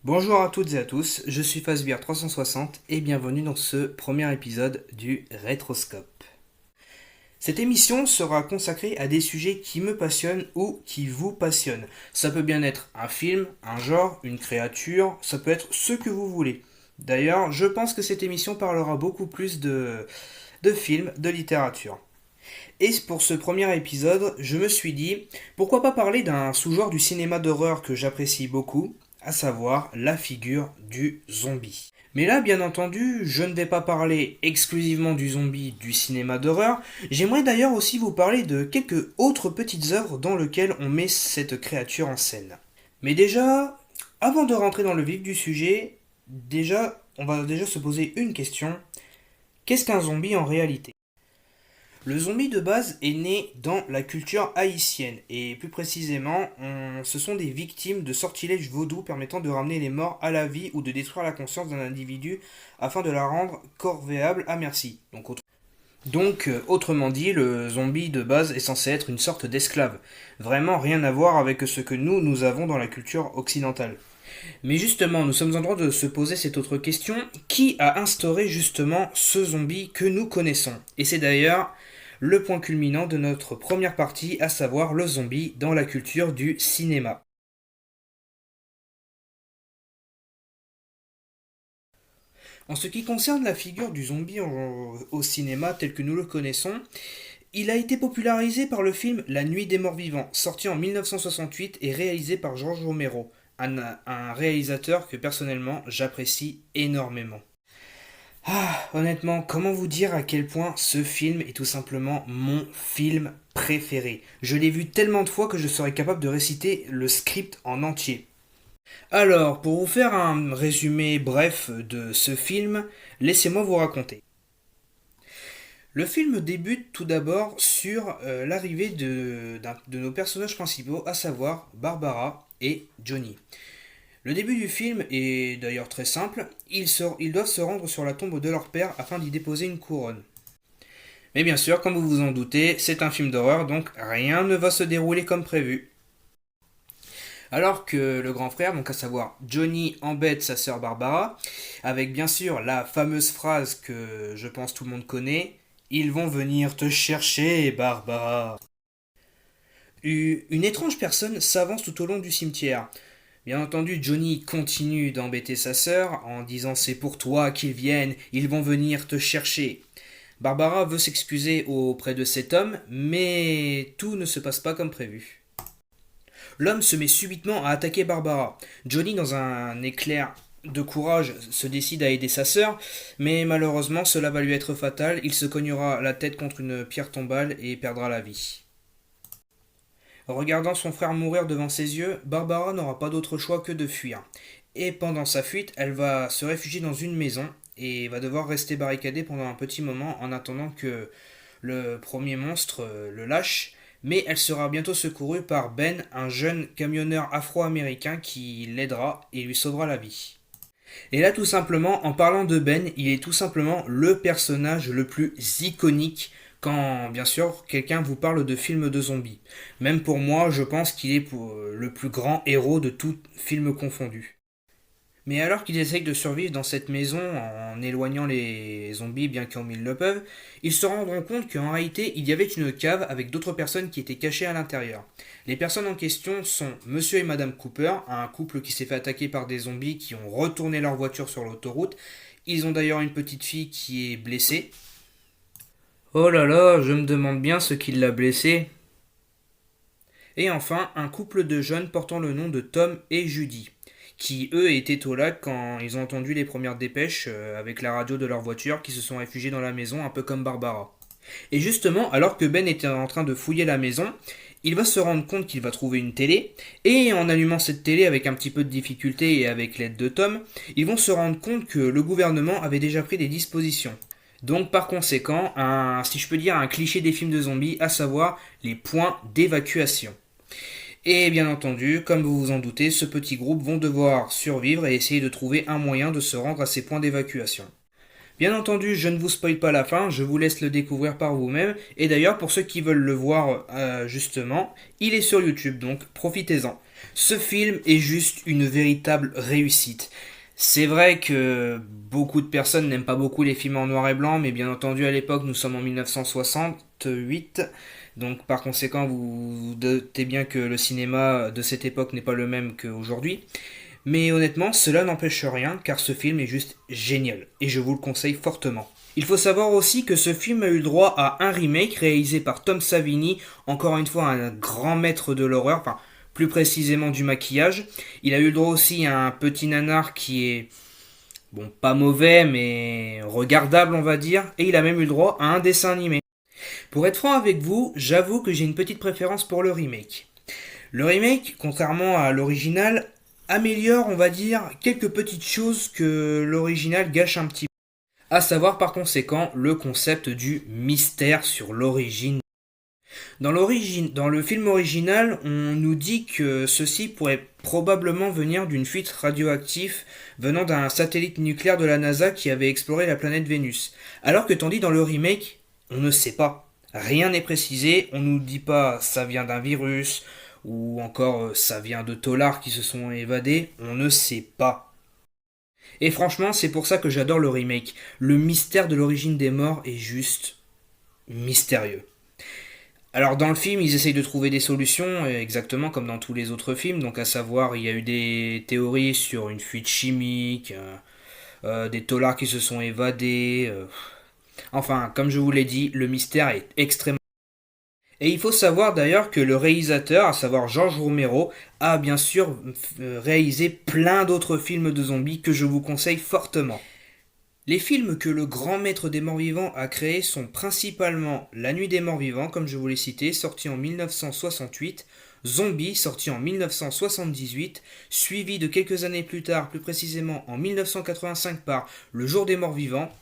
Bonjour à toutes et à tous, je suis Fazbear360 et bienvenue dans ce premier épisode du Rétroscope. Cette émission sera consacrée à des sujets qui me passionnent ou qui vous passionnent. Ça peut bien être un film, un genre, une créature, ça peut être ce que vous voulez. D'ailleurs, je pense que cette émission parlera beaucoup plus de films, de littérature. Et pour ce premier épisode, je me suis dit, pourquoi pas parler d'un sous-genre du cinéma d'horreur que j'apprécie beaucoup, à savoir la figure du zombie. Mais là, bien entendu, je ne vais pas parler exclusivement du zombie du cinéma d'horreur, j'aimerais d'ailleurs aussi vous parler de quelques autres petites œuvres dans lesquelles on met cette créature en scène. Mais déjà, avant de rentrer dans le vif du sujet, on va déjà se poser une question. Qu'est-ce qu'un zombie en réalité? Le zombie de base est né dans la culture haïtienne et plus précisément, ce sont des victimes de sortilèges vaudous permettant de ramener les morts à la vie ou de détruire la conscience d'un individu afin de la rendre corvéable à merci. Autrement dit, le zombie de base est censé être une sorte d'esclave. Vraiment rien à voir avec ce que nous avons dans la culture occidentale. Mais justement, nous sommes en droit de se poser cette autre question. Qui a instauré justement ce zombie que nous connaissons? Et c'est d'ailleurs le point culminant de notre première partie, à savoir le zombie dans la culture du cinéma. En ce qui concerne la figure du zombie au cinéma tel que nous le connaissons, il a été popularisé par le film La Nuit des Morts Vivants, sorti en 1968 et réalisé par George Romero, un réalisateur que personnellement j'apprécie énormément. Honnêtement, comment vous dire à quel point ce film est tout simplement mon film préféré? Je l'ai vu tellement de fois que je serais capable de réciter le script en entier. Alors, pour vous faire un résumé bref de ce film, laissez-moi vous raconter. Le film débute tout d'abord sur l'arrivée de nos personnages principaux, à savoir Barbara et Johnny. Le début du film est d'ailleurs très simple, ils doivent se rendre sur la tombe de leur père afin d'y déposer une couronne. Mais bien sûr, comme vous vous en doutez, c'est un film d'horreur, donc rien ne va se dérouler comme prévu. Alors que le grand frère, donc à savoir Johnny, embête sa sœur Barbara, avec bien sûr la fameuse phrase que je pense tout le monde connaît, ils vont venir te chercher, Barbara. Une étrange personne s'avance tout au long du cimetière. Bien entendu, Johnny continue d'embêter sa sœur en disant c'est pour toi qu'ils viennent, ils vont venir te chercher. Barbara veut s'excuser auprès de cet homme, mais tout ne se passe pas comme prévu. L'homme se met subitement à attaquer Barbara. Johnny, dans un éclair de courage, se décide à aider sa sœur, mais malheureusement cela va lui être fatal, il se cognera la tête contre une pierre tombale et perdra la vie. Regardant son frère mourir devant ses yeux, Barbara n'aura pas d'autre choix que de fuir. Et pendant sa fuite, elle va se réfugier dans une maison et va devoir rester barricadée pendant un petit moment en attendant que le premier monstre le lâche. Mais elle sera bientôt secourue par Ben, un jeune camionneur afro-américain qui l'aidera et lui sauvera la vie. Et là, tout simplement, en parlant de Ben, il est tout simplement le personnage le plus iconique quand, bien sûr, quelqu'un vous parle de films de zombies. Même pour moi, je pense qu'il est le plus grand héros de tout film confondu. Mais alors qu'ils essayent de survivre dans cette maison en éloignant les zombies bien comme ils le peuvent, ils se rendront compte qu'en réalité il y avait une cave avec d'autres personnes qui étaient cachées à l'intérieur. Les personnes en question sont Monsieur et Madame Cooper, un couple qui s'est fait attaquer par des zombies qui ont retourné leur voiture sur l'autoroute. Ils ont d'ailleurs une petite fille qui est blessée. Oh là là, je me demande bien ce qui l'a blessée. Et enfin, un couple de jeunes portant le nom de Tom et Judy, qui eux étaient au lac quand ils ont entendu les premières dépêches avec la radio de leur voiture, qui se sont réfugiés dans la maison, un peu comme Barbara. Et justement, alors que Ben était en train de fouiller la maison, il va se rendre compte qu'il va trouver une télé, et en allumant cette télé avec un petit peu de difficulté et avec l'aide de Tom, ils vont se rendre compte que le gouvernement avait déjà pris des dispositions. Donc par conséquent, si je peux dire, un cliché des films de zombies, à savoir les points d'évacuation. Et bien entendu, comme vous vous en doutez, ce petit groupe vont devoir survivre et essayer de trouver un moyen de se rendre à ces points d'évacuation. Bien entendu, je ne vous spoil pas la fin, je vous laisse le découvrir par vous-même. Et d'ailleurs, pour ceux qui veulent le voir justement, il est sur YouTube, donc profitez-en. Ce film est juste une véritable réussite. C'est vrai que beaucoup de personnes n'aiment pas beaucoup les films en noir et blanc, mais bien entendu à l'époque nous sommes en 1968, donc par conséquent vous vous doutez bien que le cinéma de cette époque n'est pas le même qu'aujourd'hui. Mais honnêtement, cela n'empêche rien car ce film est juste génial et je vous le conseille fortement. Il faut savoir aussi que ce film a eu le droit à un remake réalisé par Tom Savini, encore une fois un grand maître de l'horreur, enfin plus précisément du maquillage. Il a eu le droit aussi à un petit nanar qui est, bon, pas mauvais mais regardable on va dire, et il a même eu le droit à un dessin animé. Pour être franc avec vous, j'avoue que j'ai une petite préférence pour le remake. Le remake, contrairement à l'original, améliore, on va dire, quelques petites choses que l'original gâche un petit peu. À savoir par conséquent le concept du mystère sur l'origine. Dans le film original, on nous dit que ceci pourrait probablement venir d'une fuite radioactive venant d'un satellite nucléaire de la NASA qui avait exploré la planète Vénus. Alors que tandis dans le remake, on ne sait pas. Rien n'est précisé, on nous dit pas ça vient d'un virus ou encore ça vient de tolards qui se sont évadés, on ne sait pas. Et franchement, c'est pour ça que j'adore le remake. Le mystère de l'origine des morts est juste mystérieux. Alors dans le film, ils essayent de trouver des solutions, exactement comme dans tous les autres films, donc à savoir, il y a eu des théories sur une fuite chimique, des tolards qui se sont évadés. Enfin, comme je vous l'ai dit, le mystère est extrêmement... Et il faut savoir d'ailleurs que le réalisateur, à savoir George Romero, a bien sûr réalisé plein d'autres films de zombies que je vous conseille fortement. Les films que le grand maître des morts vivants a créés sont principalement La Nuit des morts vivants, comme je vous l'ai cité, sorti en 1968, Zombie, sorti en 1978, suivi de quelques années plus tard, plus précisément en 1985 par Le Jour des morts vivants.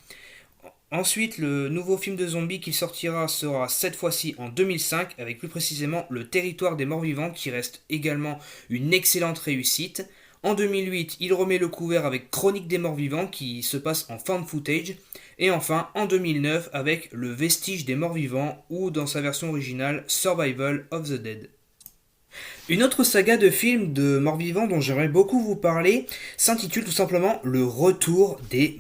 Ensuite, le nouveau film de zombie qui sortira sera cette fois-ci en 2005, avec plus précisément Le Territoire des morts vivants, qui reste également une excellente réussite. En 2008, il remet le couvert avec Chronique des morts vivants, qui se passe en found footage. Et enfin, en 2009, avec Le Vestige des morts vivants, ou dans sa version originale, Survival of the Dead. Une autre saga de films de morts vivants dont j'aimerais beaucoup vous parler s'intitule tout simplement Le Retour des...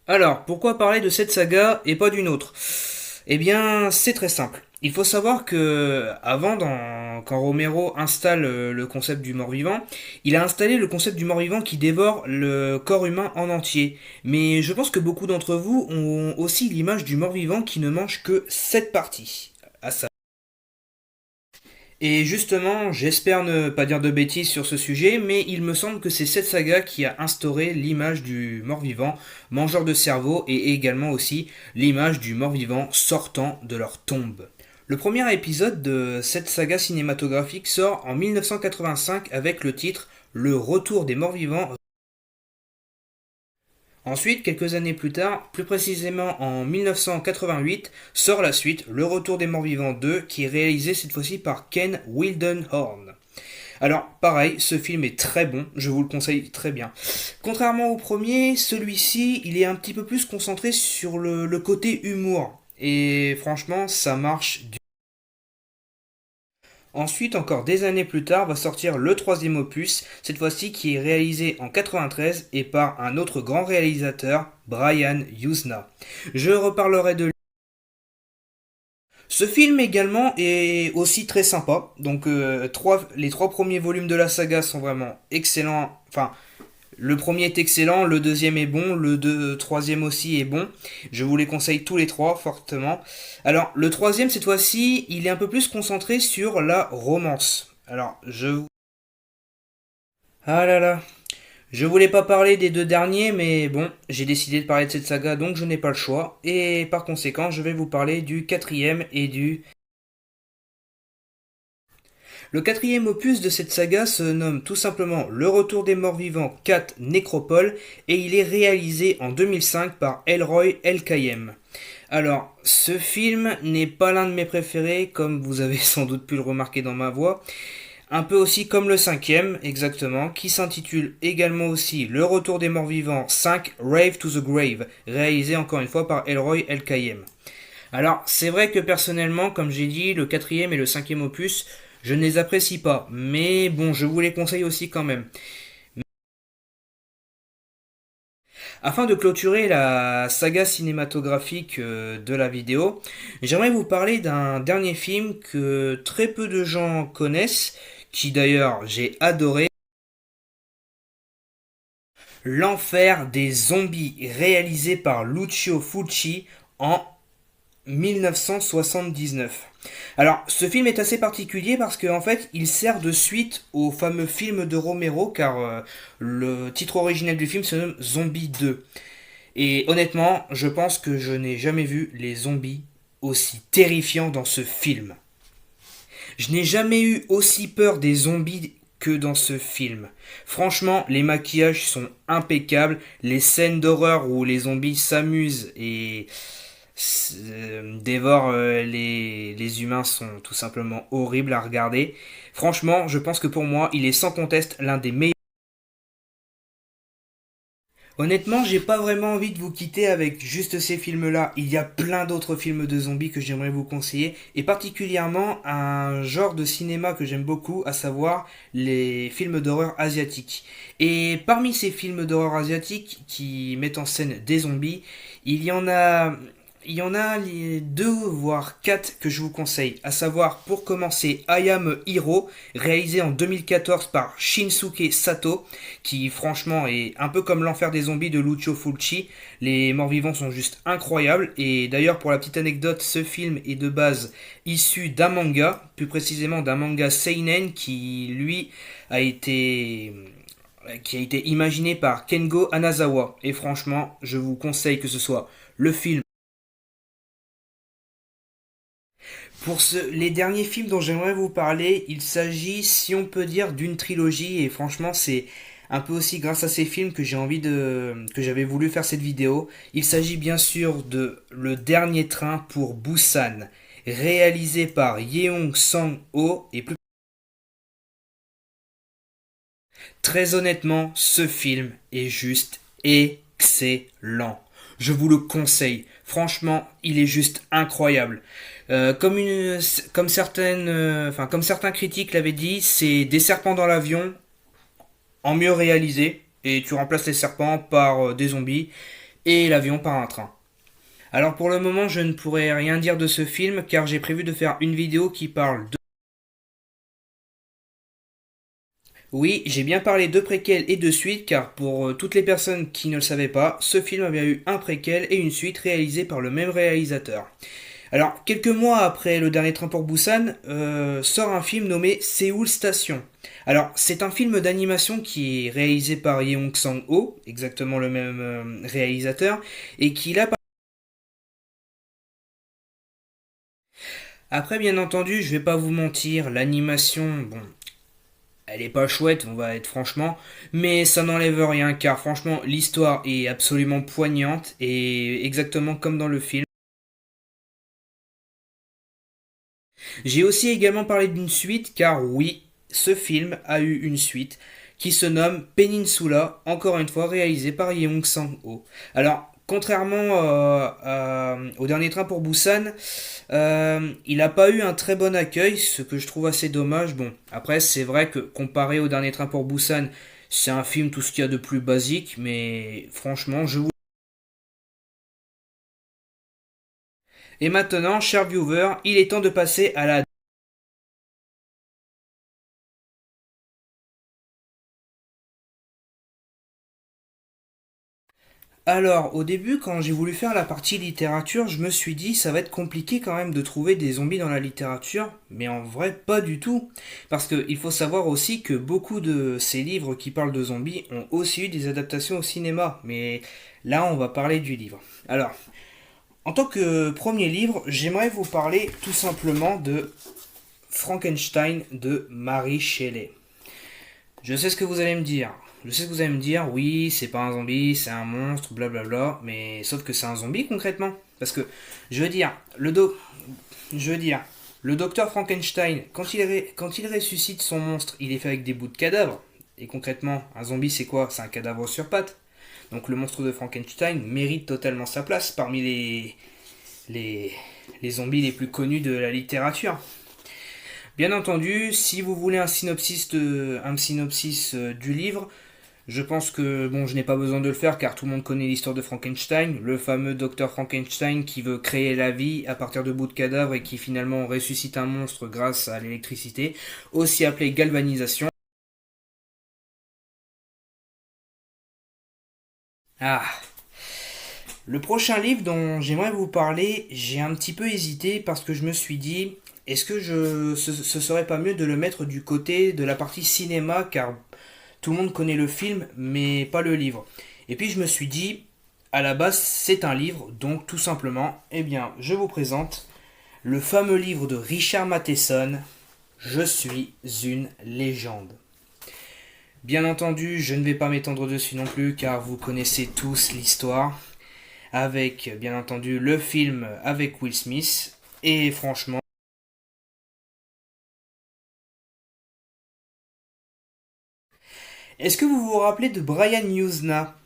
Alors, pourquoi parler de cette saga et pas d'une autre? Eh bien, c'est très simple. Il faut savoir que quand Romero installe le concept du mort-vivant, il a installé le concept du mort-vivant qui dévore le corps humain en entier. Mais je pense que beaucoup d'entre vous ont aussi l'image du mort-vivant qui ne mange que cette partie. À ça. Et justement, j'espère ne pas dire de bêtises sur ce sujet, mais il me semble que c'est cette saga qui a instauré l'image du mort-vivant, mangeur de cerveau, et également aussi l'image du mort-vivant sortant de leur tombe. Le premier épisode de cette saga cinématographique sort en 1985 avec le titre Le Retour des morts-vivants. Ensuite, quelques années plus tard, plus précisément en 1988, sort la suite, Le Retour des Morts-Vivants 2, qui est réalisé cette fois-ci par Ken Wildenhorn. Alors, pareil, ce film est très bon, je vous le conseille très bien. Contrairement au premier, celui-ci, il est un petit peu plus concentré sur le côté humour. Et franchement, ça marche du... Ensuite, encore des années plus tard, va sortir le troisième opus, cette fois-ci qui est réalisé en 93 et par un autre grand réalisateur, Brian Yuzna. Je reparlerai de lui. Ce film également est aussi très sympa. Donc les trois premiers volumes de la saga sont vraiment excellents. Enfin, le premier est excellent, le deuxième est bon, troisième aussi est bon. Je vous les conseille tous les trois fortement. Alors, le troisième, cette fois-ci, il est un peu plus concentré sur la romance. Alors, Ah là là. Je voulais pas parler des deux derniers, mais bon, j'ai décidé de parler de cette saga, donc je n'ai pas le choix. Et par conséquent, je vais vous parler du quatrième et du... Le quatrième opus de cette saga se nomme tout simplement Le Retour des Morts Vivants 4 Nécropole et il est réalisé en 2005 par Elroy Elkayem. Alors, ce film n'est pas l'un de mes préférés, comme vous avez sans doute pu le remarquer dans ma voix. Un peu aussi comme le cinquième, exactement, qui s'intitule également aussi Le Retour des Morts Vivants 5 Rave to the Grave, réalisé encore une fois par Elroy Elkayem. Alors, c'est vrai que personnellement, comme j'ai dit, le quatrième et le cinquième opus Je ne les apprécie pas, mais bon, je vous les conseille aussi quand même. Afin de clôturer la saga cinématographique de la vidéo, j'aimerais vous parler d'un dernier film que très peu de gens connaissent, qui d'ailleurs j'ai adoré, L'Enfer des zombies, réalisé par Lucio Fulci en 1979. Alors, ce film est assez particulier parce qu'en fait, il sert de suite au fameux film de Romero, car le titre original du film se nomme Zombie 2. Et honnêtement, je pense que je n'ai jamais vu les zombies aussi terrifiants dans ce film. Je n'ai jamais eu aussi peur des zombies que dans ce film. Franchement, les maquillages sont impeccables, les scènes d'horreur où les zombies s'amusent et dévorent les humains sont tout simplement horribles à regarder. Franchement, je pense que pour moi, il est sans conteste l'un des meilleurs. Honnêtement, j'ai pas vraiment envie de vous quitter avec juste ces films-là. Il y a plein d'autres films de zombies que j'aimerais vous conseiller, et particulièrement un genre de cinéma que j'aime beaucoup, à savoir les films d'horreur asiatiques. Et parmi ces films d'horreur asiatiques qui mettent en scène des zombies, il y en a il y en a les deux voire quatre que je vous conseille, à savoir pour commencer I Am a Hero, réalisé en 2014 par Shinsuke Sato, qui franchement est un peu comme l'enfer des zombies de Lucio Fulci. Les morts-vivants sont juste incroyables, et d'ailleurs pour la petite anecdote, ce film est de base issu d'un manga, plus précisément d'un manga seinen qui lui a été imaginé par Kengo Anazawa, et franchement je vous conseille que ce soit le film. Les derniers films dont j'aimerais vous parler, il s'agit, si on peut dire, d'une trilogie, et franchement, c'est un peu aussi grâce à ces films que que j'avais voulu faire cette vidéo. Il s'agit bien sûr de Le Dernier Train pour Busan, réalisé par Yeong Sang-ho, et plus très honnêtement, ce film est juste excellent. Je vous le conseille. Franchement, il est juste incroyable. Comme certains critiques l'avaient dit, c'est des serpents dans l'avion en mieux réalisé, et tu remplaces les serpents par des zombies et l'avion par un train. Alors pour le moment, je ne pourrais rien dire de ce film car j'ai prévu de faire une vidéo qui parle de... Oui, j'ai bien parlé de préquel et de suite car pour toutes les personnes qui ne le savaient pas, ce film avait eu un préquel et une suite réalisés par le même réalisateur. Alors, quelques mois après Le Dernier Train pour Busan, sort un film nommé Séoul Station. Alors, c'est un film d'animation qui est réalisé par Yeong Sang-ho, exactement le même réalisateur, et qui là... Après, bien entendu, je vais pas vous mentir, l'animation, bon, elle est pas chouette, on va être franchement, mais ça n'enlève rien, car franchement, l'histoire est absolument poignante, et exactement comme dans le film. J'ai aussi également parlé d'une suite car oui, ce film a eu une suite qui se nomme Peninsula, encore une fois réalisé par Yeong Sang-ho. Alors, contrairement au dernier train pour Busan, il n'a pas eu un très bon accueil, ce que je trouve assez dommage. Bon, après, c'est vrai que comparé au dernier train pour Busan, c'est un film tout ce qu'il y a de plus basique, mais franchement, je vous... Et maintenant, chers viewers, il est temps de passer à la... Alors, au début, quand j'ai voulu faire la partie littérature, je me suis dit ça va être compliqué quand même de trouver des zombies dans la littérature, mais en vrai, pas du tout. Parce qu'il faut savoir aussi que beaucoup de ces livres qui parlent de zombies ont aussi eu des adaptations au cinéma, mais là, on va parler du livre. Alors, en tant que premier livre, j'aimerais vous parler tout simplement de Frankenstein de Mary Shelley. Je sais ce que vous allez me dire. Je sais ce que vous allez me dire, oui, c'est pas un zombie, c'est un monstre, blablabla, mais sauf que c'est un zombie concrètement. Parce que, je veux dire, je veux dire, le docteur Frankenstein, quand il ressuscite son monstre, il est fait avec des bouts de cadavres. Et concrètement, un zombie c'est quoi? C'est un cadavre sur pattes. Donc le monstre de Frankenstein mérite totalement sa place parmi les zombies les plus connus de la littérature. Bien entendu, si vous voulez un synopsis du livre, je pense que bon, je n'ai pas besoin de le faire car tout le monde connaît l'histoire de Frankenstein, le fameux docteur Frankenstein qui veut créer la vie à partir de bouts de cadavres et qui finalement ressuscite un monstre grâce à l'électricité, aussi appelée galvanisation. Ah, le prochain livre dont j'aimerais vous parler, j'ai un petit peu hésité parce que je me suis dit, est-ce que ce serait pas mieux de le mettre du côté de la partie cinéma car tout le monde connaît le film mais pas le livre. Et puis je me suis dit, à la base c'est un livre, donc tout simplement, eh bien je vous présente le fameux livre de Richard Matheson, Je suis une légende. Bien entendu, je ne vais pas m'étendre dessus non plus car vous connaissez tous l'histoire, avec bien entendu le film avec Will Smith, et franchement, est-ce que vous vous rappelez de Brian Yuzna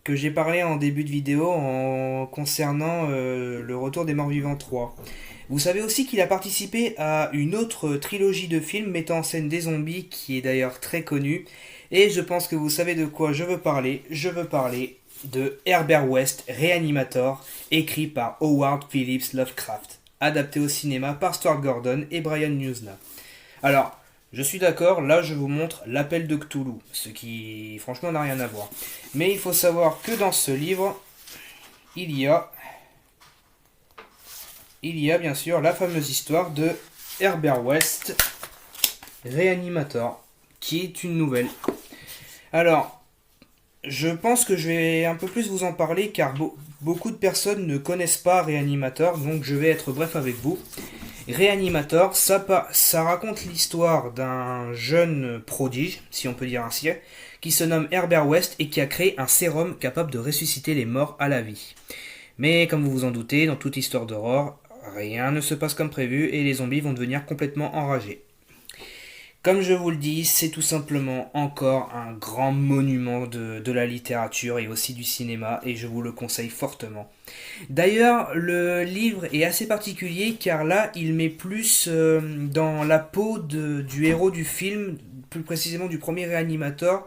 que j'ai parlé en début de vidéo concernant le retour des morts vivants 3. Vous savez aussi qu'il a participé à une autre trilogie de films mettant en scène des zombies qui est d'ailleurs très connue. Et je pense que vous savez de quoi je veux parler. Je veux parler de Herbert West, Reanimator, écrit par Howard Phillips Lovecraft, adapté au cinéma par Stuart Gordon et Brian Yuzna. Alors, je suis d'accord, là je vous montre l'appel de Cthulhu, ce qui franchement n'a rien à voir. Mais il faut savoir que dans ce livre, il y a, il y a bien sûr la fameuse histoire de Herbert West, Reanimator, qui est une nouvelle. Alors, je pense que je vais un peu plus vous en parler car beaucoup de personnes ne connaissent pas Reanimator, donc je vais être bref avec vous. Reanimator, ça raconte l'histoire d'un jeune prodige, si on peut dire ainsi, qui se nomme Herbert West et qui a créé un sérum capable de ressusciter les morts à la vie. Mais comme vous vous en doutez, dans toute histoire d'horreur, rien ne se passe comme prévu et les zombies vont devenir complètement enragés. Comme je vous le dis, c'est tout simplement encore un grand monument de la littérature et aussi du cinéma et je vous le conseille fortement. D'ailleurs, le livre est assez particulier car là, il met plus dans la peau du héros du film, plus précisément du premier réanimateur,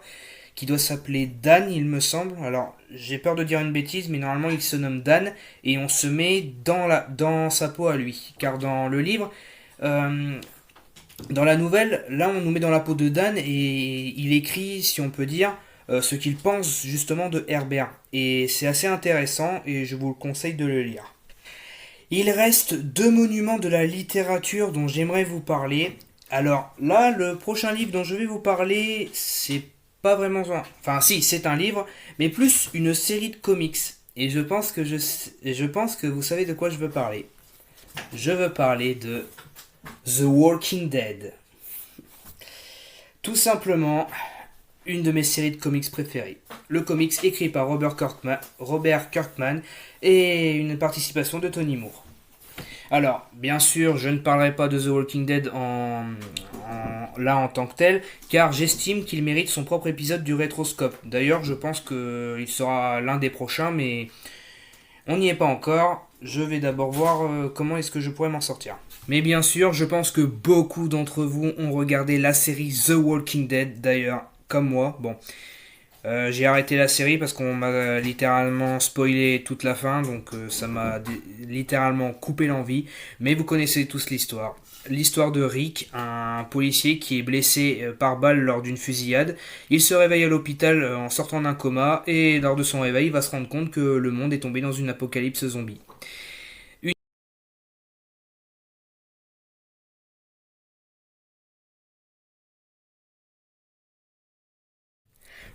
qui doit s'appeler Dan, il me semble. Alors, j'ai peur de dire une bêtise, mais normalement, il se nomme Dan, et on se met dans sa peau à lui. Car dans le livre, euh, dans la nouvelle, là, on nous met dans la peau de Dan, et il écrit, si on peut dire, ce qu'il pense justement de Herbert. Et c'est assez intéressant et je vous le conseille de le lire. Il reste deux monuments de la littérature dont j'aimerais vous parler. Alors là, le prochain livre dont je vais vous parler, c'est pas vraiment un... Enfin si, c'est un livre, mais plus une série de comics. Et je pense que vous savez de quoi je veux parler. Je veux parler de The Walking Dead. Tout simplement, une de mes séries de comics préférées. Le comics écrit par Robert Kirkman et une participation de Tony Moore. Alors, bien sûr, je ne parlerai pas de The Walking Dead là en tant que tel, car j'estime qu'il mérite son propre épisode du rétroscope. D'ailleurs, je pense qu'il sera l'un des prochains, mais on n'y est pas encore. Je vais d'abord voir comment est-ce que je pourrais m'en sortir. Mais bien sûr, je pense que beaucoup d'entre vous ont regardé la série The Walking Dead, d'ailleurs, comme moi. Bon, j'ai arrêté la série parce qu'on m'a littéralement spoilé toute la fin, donc ça m'a littéralement coupé l'envie. Mais vous connaissez tous l'histoire. L'histoire de Rick, un policier qui est blessé par balle lors d'une fusillade. Il se réveille à l'hôpital en sortant d'un coma et lors de son réveil, il va se rendre compte que le monde est tombé dans une apocalypse zombie.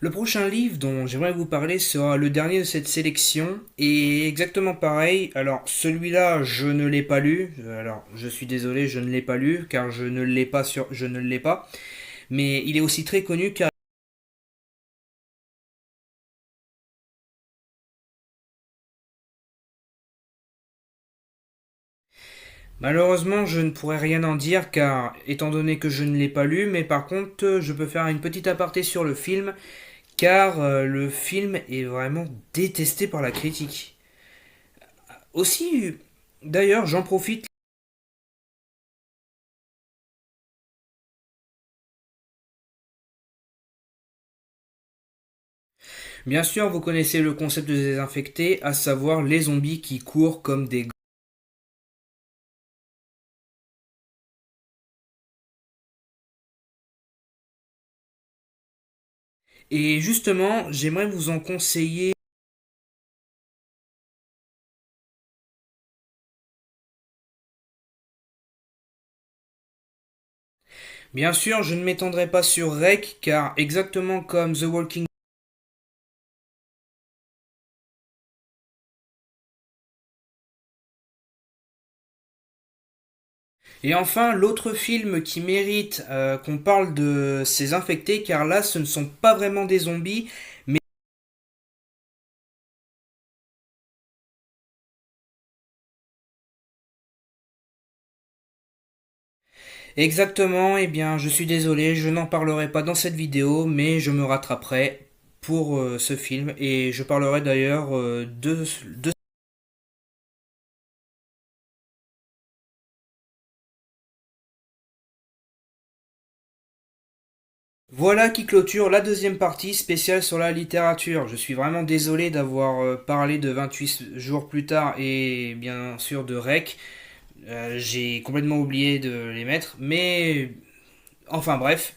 Le prochain livre dont j'aimerais vous parler sera le dernier de cette sélection et exactement pareil. Alors celui-là, je ne l'ai pas lu. Alors je suis désolé, je ne l'ai pas lu car je ne l'ai pas. Mais il est aussi très connu car malheureusement, je ne pourrais rien en dire car étant donné que je ne l'ai pas lu, mais par contre, je peux faire une petite aparté sur le film car le film est vraiment détesté par la critique. Aussi, d'ailleurs, j'en profite Bien sûr, vous connaissez le concept de désinfecté, à savoir les zombies qui courent comme des... Et justement, j'aimerais vous en conseiller. Bien sûr, je ne m'étendrai pas sur Rec, car exactement comme The Walking... Et enfin, l'autre film qui mérite qu'on parle de ces infectés, car là, ce ne sont pas vraiment des zombies, mais... Exactement, eh bien, je suis désolé, je n'en parlerai pas dans cette vidéo, mais je me rattraperai pour ce film, et je parlerai d'ailleurs de... Voilà qui clôture la deuxième partie spéciale sur la littérature. Je suis vraiment désolé d'avoir parlé de 28 jours plus tard et bien sûr de Rec. J'ai complètement oublié de les mettre, mais enfin bref.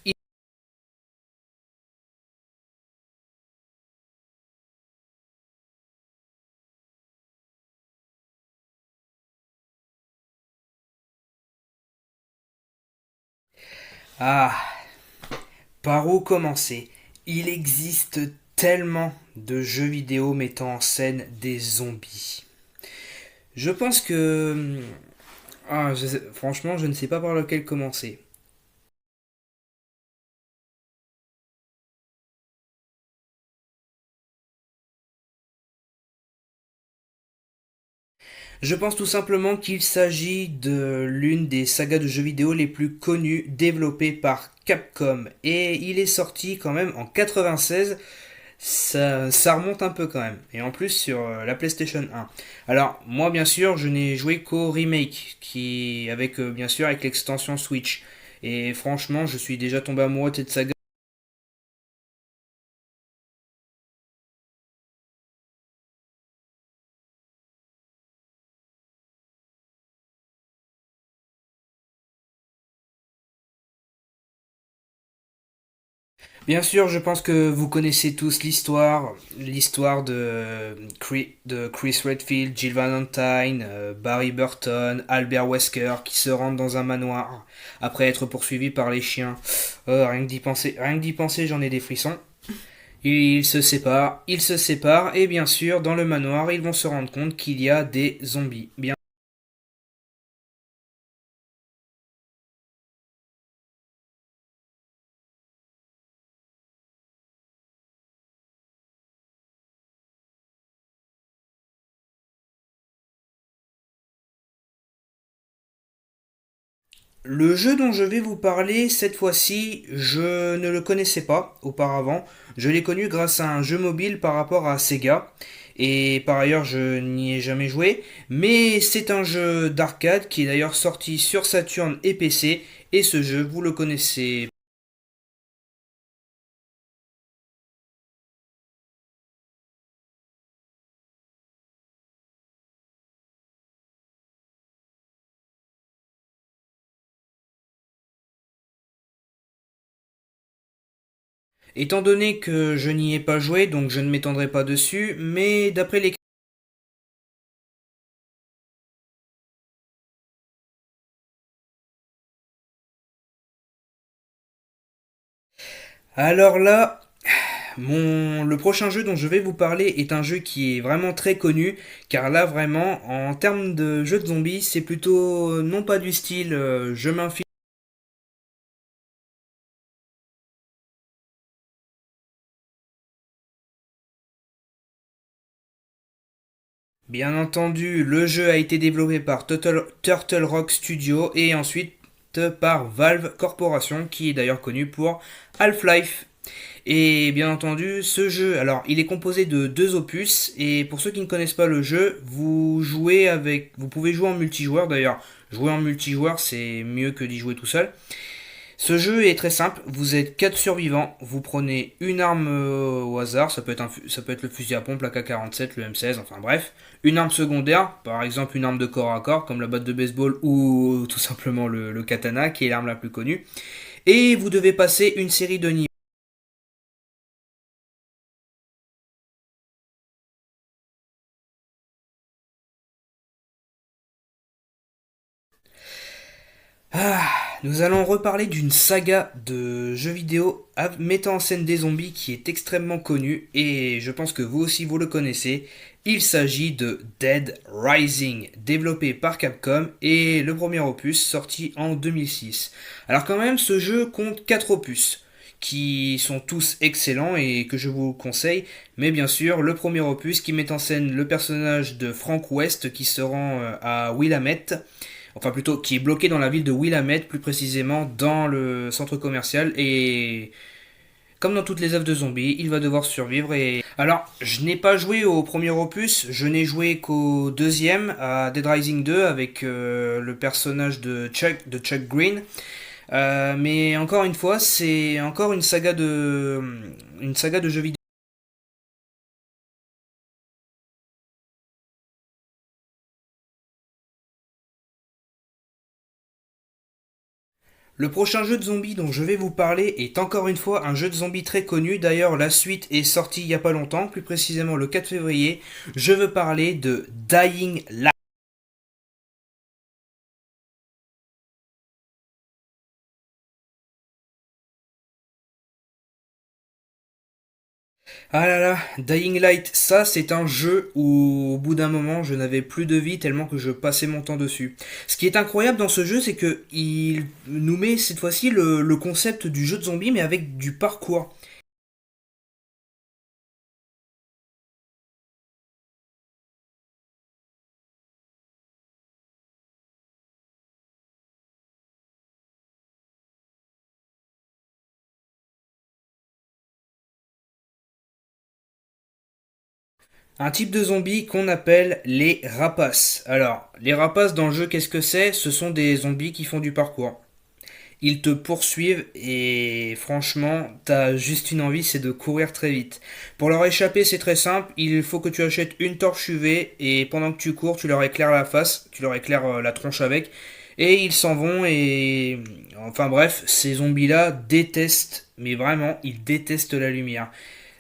Ah, par où commencer? Il existe tellement de jeux vidéo mettant en scène des zombies. Je pense que... franchement, je ne sais pas par lequel commencer. Je pense tout simplement qu'il s'agit de l'une des sagas de jeux vidéo les plus connues développées par Capcom. Et il est sorti quand même en 96. Ça remonte un peu quand même. Et en plus sur la PlayStation 1. Alors moi bien sûr je n'ai joué qu'au remake qui avec bien sûr avec l'extension Switch. Et franchement je suis déjà tombé amoureux de cette saga. Bien sûr, je pense que vous connaissez tous l'histoire de Chris Redfield, Jill Valentine, Barry Burton, Albert Wesker qui se rendent dans un manoir après être poursuivis par les chiens. Rien que d'y penser, j'en ai des frissons. Ils se séparent et bien sûr, dans le manoir, ils vont se rendre compte qu'il y a des zombies. Bien le jeu dont je vais vous parler cette fois-ci, je ne le connaissais pas auparavant. Je l'ai connu grâce à un jeu mobile par rapport à Sega. Et par ailleurs, je n'y ai jamais joué. Mais c'est un jeu d'arcade qui est d'ailleurs sorti sur Saturn et PC. Et ce jeu, vous le connaissez. Étant donné que je n'y ai pas joué, donc je ne m'étendrai pas dessus. Mais d'après les... Alors là, le prochain jeu dont je vais vous parler est un jeu qui est vraiment très connu, car là vraiment, en termes de jeu de zombies, c'est plutôt non pas du style je m'infiltre. Bien entendu, le jeu a été développé par Turtle Rock Studio et ensuite par Valve Corporation, qui est d'ailleurs connu pour Half-Life. Et bien entendu, ce jeu, alors il est composé de deux opus, et pour ceux qui ne connaissent pas le jeu, vous pouvez jouer en multijoueur d'ailleurs. Jouer en multijoueur, c'est mieux que d'y jouer tout seul. Ce jeu est très simple, vous êtes 4 survivants, vous prenez une arme au hasard, ça peut être le fusil à pompe, la K-47, le M16, enfin bref. Une arme secondaire, par exemple une arme de corps à corps comme la batte de baseball ou tout simplement le katana qui est l'arme la plus connue. Et vous devez passer une série de niveaux. Ah, nous allons reparler d'une saga de jeux vidéo mettant en scène des zombies qui est extrêmement connue et je pense que vous aussi vous le connaissez. Il s'agit de Dead Rising, développé par Capcom et le premier opus sorti en 2006. Alors quand même, ce jeu compte 4 opus qui sont tous excellents et que je vous conseille, mais bien sûr le premier opus qui met en scène le personnage de Frank West qui se rend à Willamette, enfin plutôt qui est bloqué dans la ville de Willamette, plus précisément dans le centre commercial, et comme dans toutes les œuvres de zombies, il va devoir survivre. Et alors, je n'ai pas joué au premier opus, je n'ai joué qu'au deuxième, à Dead Rising 2, avec le personnage de Chuck Green. Mais encore une fois, c'est encore une saga de jeux vidéo. Le prochain jeu de zombies dont je vais vous parler est encore une fois un jeu de zombies très connu. D'ailleurs, la suite est sortie il y a pas longtemps, plus précisément le 4 février. Je veux parler de Dying Light. Ah là là, Dying Light, ça c'est un jeu où au bout d'un moment je n'avais plus de vie tellement que je passais mon temps dessus. Ce qui est incroyable dans ce jeu, c'est que il nous met cette fois-ci le concept du jeu de zombie mais avec du parcours. Un type de zombie qu'on appelle les rapaces. Alors, les rapaces dans le jeu, qu'est-ce que c'est? Ce sont des zombies qui font du parcours. Ils te poursuivent et franchement, t'as juste une envie, c'est de courir très vite. Pour leur échapper, c'est très simple. Il faut que tu achètes une torche UV et pendant que tu cours, tu leur éclaires la face, tu leur éclaires la tronche avec. Et ils s'en vont et... Enfin bref, ces zombies-là détestent, mais vraiment, ils détestent la lumière.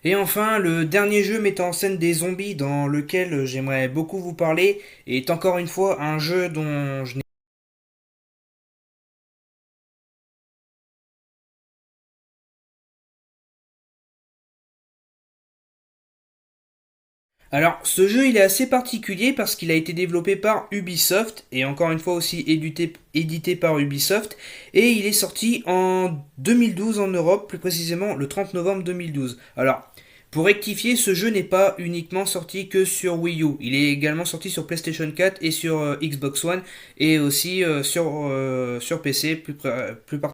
Et enfin, le dernier jeu mettant en scène des zombies dans lequel j'aimerais beaucoup vous parler est encore une fois un jeu dont je n'ai... Alors, ce jeu, il est assez particulier parce qu'il a été développé par Ubisoft et encore une fois aussi édité par Ubisoft et il est sorti en 2012 en Europe, plus précisément le 30 novembre 2012. Alors, pour rectifier, ce jeu n'est pas uniquement sorti que sur Wii U. Il est également sorti sur PlayStation 4 et sur Xbox One et aussi sur PC plus particulièrement.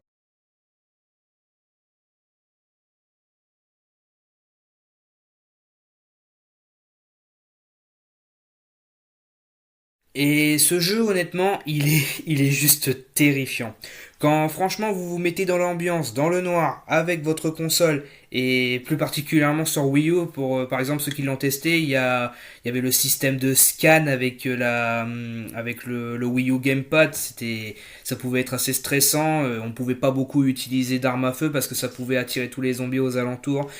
Et ce jeu, honnêtement, il est juste terrifiant. Quand franchement vous vous mettez dans l'ambiance, dans le noir, avec votre console, et plus particulièrement sur Wii U, pour par exemple ceux qui l'ont testé, il y avait le système de scan avec avec le Wii U Gamepad, ça pouvait être assez stressant, on pouvait pas beaucoup utiliser d'armes à feu parce que ça pouvait attirer tous les zombies aux alentours.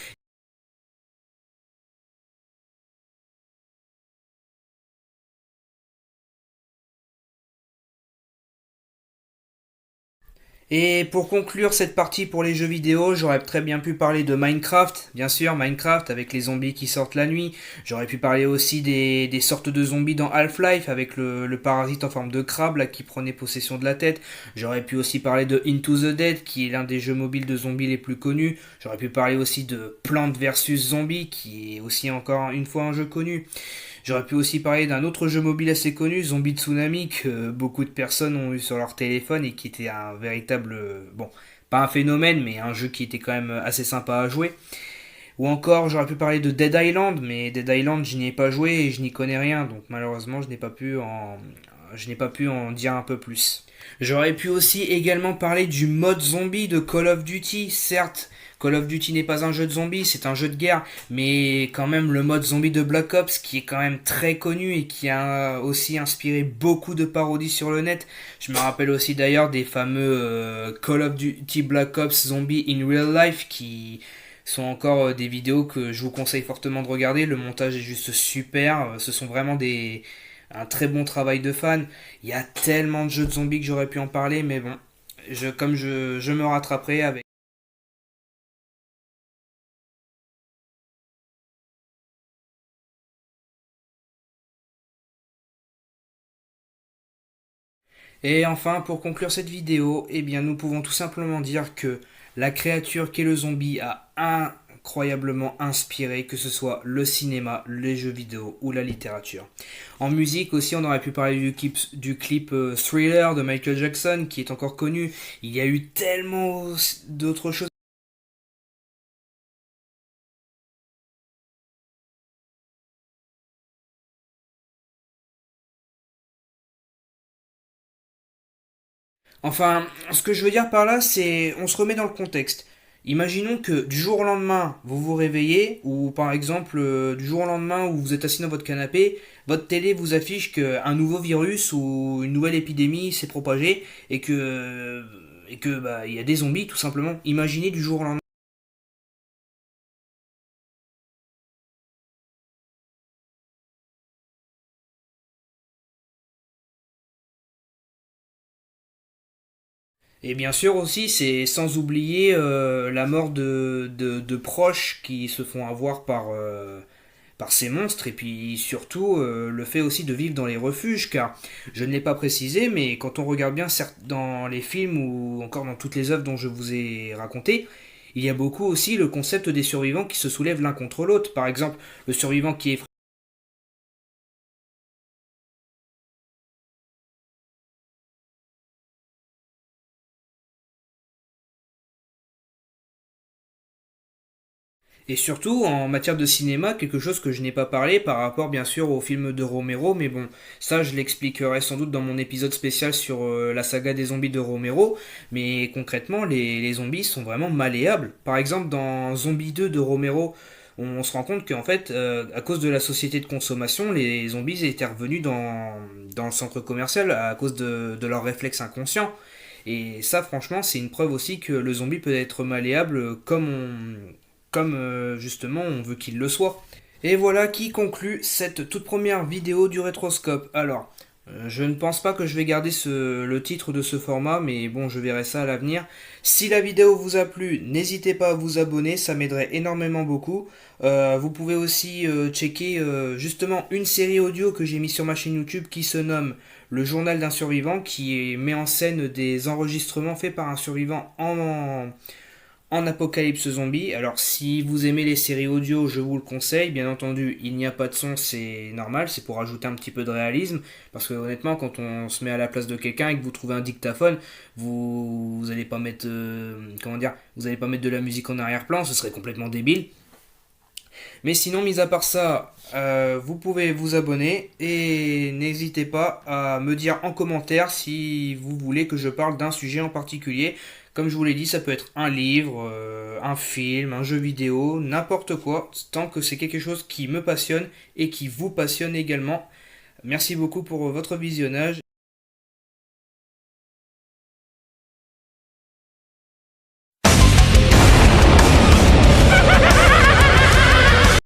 Et pour conclure cette partie pour les jeux vidéo, j'aurais très bien pu parler de Minecraft, bien sûr, Minecraft avec les zombies qui sortent la nuit. J'aurais pu parler aussi des sortes de zombies dans Half-Life avec le parasite en forme de crabe là, qui prenait possession de la tête. J'aurais pu aussi parler de Into the Dead qui est l'un des jeux mobiles de zombies les plus connus. J'aurais pu parler aussi de Plants vs Zombies qui est aussi encore une fois un jeu connu. J'aurais pu aussi parler d'un autre jeu mobile assez connu, Zombie Tsunami, que beaucoup de personnes ont eu sur leur téléphone et qui était un véritable, bon, pas un phénomène, mais un jeu qui était quand même assez sympa à jouer. Ou encore, j'aurais pu parler de Dead Island, mais Dead Island, je n'y ai pas joué et je n'y connais rien, donc malheureusement, je n'ai pas pu en dire un peu plus. J'aurais pu aussi également parler du mode zombie de Call of Duty. Certes, Call of Duty n'est pas un jeu de zombies, c'est un jeu de guerre, mais quand même le mode zombie de Black Ops qui est quand même très connu et qui a aussi inspiré beaucoup de parodies sur le net. Je me rappelle aussi d'ailleurs des fameux Call of Duty Black Ops Zombie in Real Life qui sont encore des vidéos que je vous conseille fortement de regarder. Le montage est juste super, ce sont vraiment un très bon travail de fan. Il y a tellement de jeux de zombies que j'aurais pu en parler, mais bon, je me rattraperai avec. Et enfin, pour conclure cette vidéo, eh bien, nous pouvons tout simplement dire que la créature qu'est le zombie a incroyablement inspiré, que ce soit le cinéma, les jeux vidéo ou la littérature. En musique aussi, on aurait pu parler du clip Thriller de Michael Jackson, qui est encore connu. Il y a eu tellement d'autres choses. Enfin, ce que je veux dire par là, c'est on se remet dans le contexte. Imaginons que du jour au lendemain, vous vous réveillez, ou par exemple, du jour au lendemain où vous êtes assis dans votre canapé, votre télé vous affiche qu'un nouveau virus ou une nouvelle épidémie s'est propagée et que bah, il y a des zombies tout simplement. Imaginez du jour au lendemain. Et bien sûr aussi, c'est sans oublier la mort de proches qui se font avoir par ces monstres et puis surtout le fait aussi de vivre dans les refuges car je ne l'ai pas précisé mais quand on regarde bien certes dans les films ou encore dans toutes les œuvres dont je vous ai raconté il y a beaucoup aussi le concept des survivants qui se soulèvent l'un contre l'autre. Par exemple, le survivant qui est. Et surtout, en matière de cinéma, quelque chose que je n'ai pas parlé par rapport bien sûr au film de Romero, mais bon, ça je l'expliquerai sans doute dans mon épisode spécial sur la saga des zombies de Romero, mais concrètement, les zombies sont vraiment malléables. Par exemple, dans Zombie 2 de Romero, on se rend compte qu'en fait, à cause de la société de consommation, les zombies étaient revenus dans le centre commercial à cause de leurs réflexes inconscients. Et ça, franchement, c'est une preuve aussi que le zombie peut être malléable comme justement on veut qu'il le soit. Et voilà qui conclut cette toute première vidéo du rétroscope. Alors, je ne pense pas que je vais garder le titre de ce format, mais bon, je verrai ça à l'avenir. Si la vidéo vous a plu, n'hésitez pas à vous abonner, ça m'aiderait énormément beaucoup. Vous pouvez aussi checker justement une série audio que j'ai mis sur ma chaîne YouTube qui se nomme Le Journal d'un survivant, qui met en scène des enregistrements faits par un survivant en Apocalypse Zombie. Alors si vous aimez les séries audio, je vous le conseille. Bien entendu, il n'y a pas de son, c'est normal, c'est pour ajouter un petit peu de réalisme. Parce que honnêtement, quand on se met à la place de quelqu'un et que vous trouvez un dictaphone, vous allez pas mettre comment dire, vous allez pas mettre de la musique en arrière-plan, ce serait complètement débile. Mais sinon, mis à part ça, vous pouvez vous abonner et n'hésitez pas à me dire en commentaire si vous voulez que je parle d'un sujet en particulier. Comme je vous l'ai dit, ça peut être un livre, un film, un jeu vidéo, n'importe quoi, tant que c'est quelque chose qui me passionne et qui vous passionne également. Merci beaucoup pour votre visionnage.